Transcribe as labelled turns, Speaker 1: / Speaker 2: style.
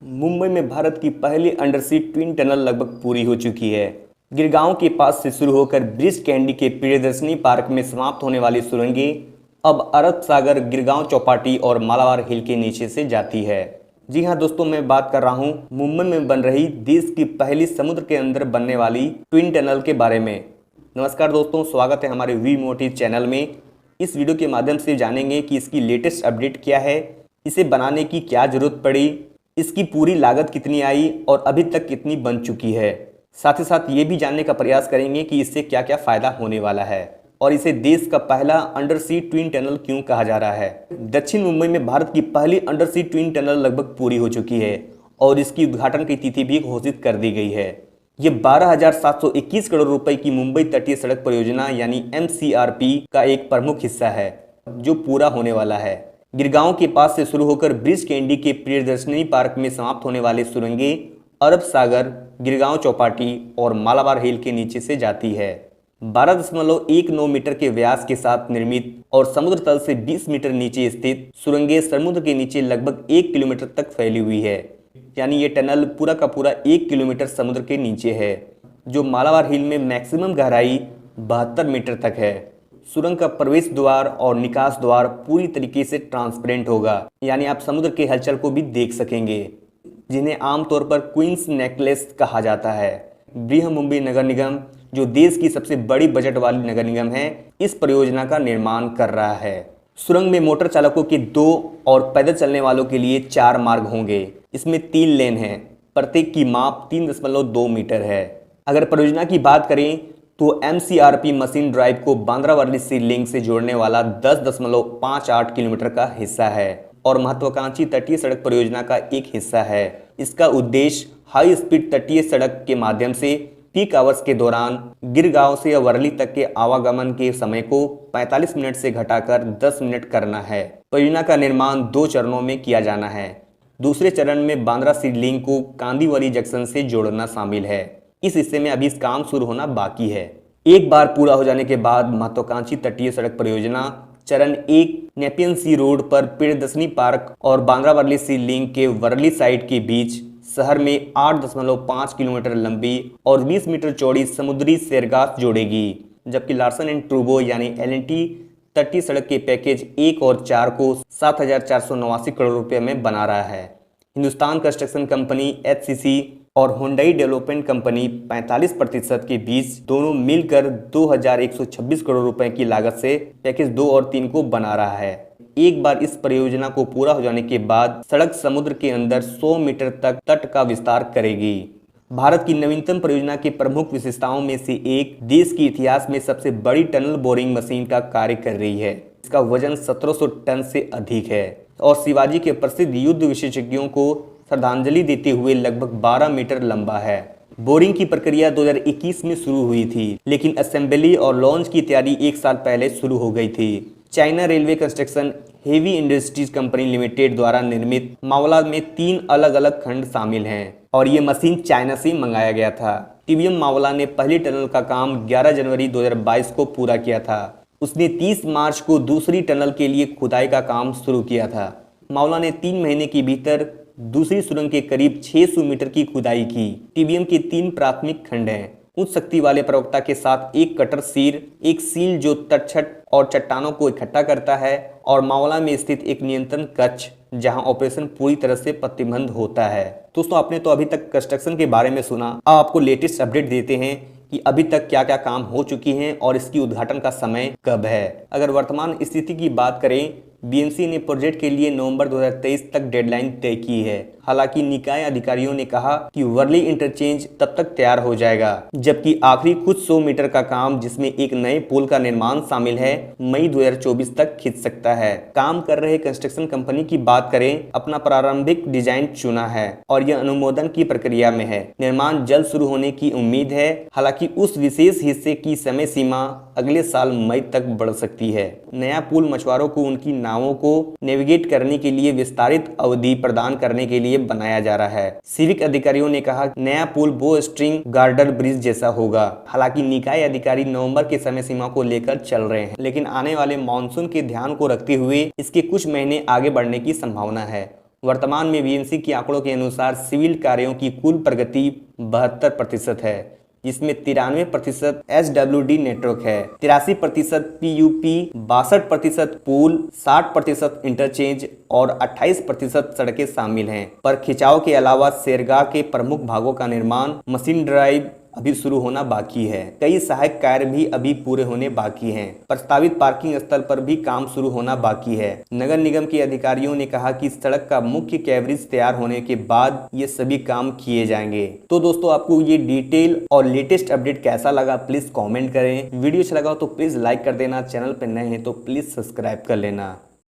Speaker 1: मुंबई में भारत की पहली अंडरसी ट्विन टनल लगभग पूरी हो चुकी है। गिरगांव के पास से शुरू होकर ब्रिज कैंडी के प्रियदर्शनी पार्क में समाप्त होने वाली सुरंगें अब अरब सागर, गिरगांव चौपाटी और मालाबार हिल के नीचे से जाती है। जी हाँ दोस्तों, मैं बात कर रहा हूँ मुंबई में बन रही देश की पहली समुद्र के अंदर बनने वाली ट्विन टनल के बारे में। नमस्कार दोस्तों, स्वागत है हमारे वी मोटिव चैनल में। इस वीडियो के माध्यम से जानेंगे कि इसकी लेटेस्ट अपडेट क्या है, इसे बनाने की क्या जरूरत पड़ी, इसकी पूरी लागत कितनी आई और अभी तक कितनी बन चुकी है। साथ ही साथ ये भी जानने का प्रयास करेंगे कि इससे क्या क्या फायदा होने वाला है और इसे देश का पहला अंडर सी ट्विन टनल क्यों कहा जा रहा है। दक्षिण मुंबई में भारत की पहली अंडर सी ट्विन टनल लगभग पूरी हो चुकी है और इसकी उद्घाटन की तिथि भी घोषित कर दी गई है। ये 12,721 करोड़ रुपए की मुंबई तटीय सड़क परियोजना यानी MCRP का एक प्रमुख हिस्सा है जो पूरा होने वाला है। गिरगांव के पास से शुरू होकर ब्रिज कैंडी के प्रियदर्शनी पार्क में समाप्त होने वाली सुरंगें अरब सागर, गिरगांव चौपाटी और मालाबार हिल के नीचे से जाती है। 12.19 मीटर के व्यास के साथ निर्मित और समुद्र तल से 20 मीटर नीचे स्थित सुरंगें समुद्र के नीचे लगभग 1 किलोमीटर तक फैली हुई है। यानी ये टनल पूरा का पूरा 1 किलोमीटर समुद्र के नीचे है, जो मालाबार हिल में मैक्सिमम गहराई 72 मीटर तक है। सुरंग का प्रवेश द्वार और निकास द्वार पूरी तरीके से ट्रांसपेरेंट होगा, यानी आप समुद्र के हलचल को भी देख सकेंगे, जिन्हें आमतौर पर क्वींस नेकलेस कहा जाता है। बृहमुंबई नगर निगम, जो देश की सबसे बड़ी बजट वाली नगर निगम है, इस परियोजना का निर्माण कर रहा है। सुरंग में मोटर चालकों के 2 और पैदल चलने वालों के लिए 4 मार्ग होंगे। इसमें 3 लेन हैं, प्रत्येक की माप 3.2 मीटर है। अगर परियोजना की बात करें तो MCRP मशीन ड्राइव को बांद्रा वर्ली सी लिंक से जोड़ने वाला 10.58 किलोमीटर का हिस्सा है और महत्वाकांक्षी तटीय सड़क परियोजना का एक हिस्सा है। इसका उद्देश्य हाई स्पीड तटीय सड़क के माध्यम से पीक आवर्स के दौरान गिरगांव से वर्ली तक के आवागमन के समय को 45 मिनट से घटाकर 10 मिनट करना है। परियोजना का निर्माण 2 चरणों में किया जाना है। दूसरे चरण में बांद्रा सी लिंक को कांदीवली जंक्शन से जोड़ना शामिल है। इस हिस्से में अभी काम शुरू होना बाकी है। एक बार पूरा हो जाने के बाद महत्वाकांक्षी तटीय सड़क परियोजना चरण 1 नेपियन सी रोड पर प्रियदर्शनी पार्क और बांद्रा वर्ली सी लिंक के वर्ली साइड के बीच शहर में 8.5 किलोमीटर लंबी और 20 मीटर चौड़ी समुद्री सैरगाह जोड़ेगी, जबकि लार्सन एंड टूब्रो यानी LNT तटीय सड़क के पैकेज 1 और 4 को 7,489 करोड़ रुपए में बना रहा है। हिंदुस्तान कंस्ट्रक्शन कंपनी HCC और हुंडई डेवलपमेंट कंपनी 45% के बीच दोनों मिलकर 2,126 करोड़ रुपए की लागत से पैकेज 2 और 3 को बना रहा है। एक बार इस परियोजना को पूरा हो जाने के बाद सड़क समुद्र के अंदर 100 मीटर तक तट का विस्तार करेगी। भारत की नवीनतम परियोजना की प्रमुख विशेषताओं में से एक देश के इतिहास में सबसे बड़ी टनल बोरिंग मशीन का कार्य कर रही है। इसका वजन 1700 टन से अधिक है और शिवाजी के प्रसिद्ध युद्ध विशेषज्ञों को श्रद्धांजलि देते हुए लगभग 12 मीटर लंबा है। बोरिंग की प्रक्रिया 2021 में शुरू हुई थी, लेकिन असेंबली और लॉन्च की तैयारी 1 साल पहले शुरू हो गई थी। China railway construction heavy industries company limited द्वारा निर्मित मावला में 3 अलग अलग खंड शामिल हैं और ये मशीन चाइना से मंगाया गया था। TVM मावला ने पहली टनल का काम 11 जनवरी 2022 को पूरा किया था। उसने 30 मार्च को दूसरी टनल के लिए खुदाई का काम शुरू किया था। मावला ने 3 महीने के भीतर दूसरी सुरंग के करीब 600 मीटर की खुदाई की। TVM के 3 प्राथमिक खंड हैं, उच्च शक्ति वाले प्रवक्ता के साथ एक कटर सीर, एक सील जो तटछट और चट्टानों को इकट्ठा करता है, और मावला में स्थित एक नियंत्रण कक्ष जहां ऑपरेशन पूरी तरह से प्रतिबंध होता है। दोस्तों, आपने तो अभी तक कंस्ट्रक्शन के बारे में सुना। अब आपको लेटेस्ट अपडेट देते हैं कि अभी तक क्या क्या काम हो चुकी हैं और इसकी उद्घाटन का समय कब है। अगर वर्तमान स्थिति की बात करें, BMC ने प्रोजेक्ट के लिए नवंबर 2023 तक डेडलाइन तय की है। हालांकि निकाय अधिकारियों ने कहा कि वर्ली इंटरचेंज तब तक तैयार हो जाएगा, जबकि आखिरी कुछ 100 मीटर का काम, जिसमें एक नए पुल का निर्माण शामिल है, मई 2024 तक खिंच सकता है। काम कर रहे कंस्ट्रक्शन कंपनी की बात करें, अपना प्रारंभिक डिजाइन चुना है और यह अनुमोदन की प्रक्रिया में है। निर्माण जल्द शुरू होने की उम्मीद है। हालांकि उस विशेष हिस्से की समय सीमा अगले साल मई तक बढ़ सकती है। नया पुल मछुआरों को उनकी नावों को नेविगेट करने के लिए विस्तारित अवधि प्रदान करने के लिए बनाया जा रहा है। सिविक अधिकारियों ने कहा नया पुल बो स्ट्रिंग गार्डर ब्रिज जैसा होगा। हालांकि निकाय अधिकारी नवंबर के समय सीमा को लेकर चल रहे हैं, लेकिन आने वाले मानसून के ध्यान को रखते हुए इसके कुछ महीने आगे बढ़ने की संभावना है। वर्तमान में बीएमसी के आंकड़ों के अनुसार सिविल कार्यों की कुल प्रगति 72% है, जिसमें 93% SWD नेटवर्क है, 83% PUP, 62% पुल, 60% इंटरचेंज और 28% सड़कें शामिल हैं। पर खिंचाव के अलावा शेरगाह के प्रमुख भागों का निर्माण, मशीन ड्राइव अभी शुरू होना बाकी है। कई सहायक कार्य भी अभी पूरे होने बाकी हैं। प्रस्तावित पार्किंग स्थल पर भी काम शुरू होना बाकी है। नगर निगम के अधिकारियों ने कहा कि सड़क का मुख्य कैवरेज तैयार होने के बाद ये सभी काम किए जाएंगे। तो दोस्तों, आपको ये डिटेल और लेटेस्ट अपडेट कैसा लगा प्लीज कॉमेंट करें। वीडियो अच्छा लगा तो प्लीज लाइक कर देना, चैनल पर नए हैं तो प्लीज सब्सक्राइब कर लेना।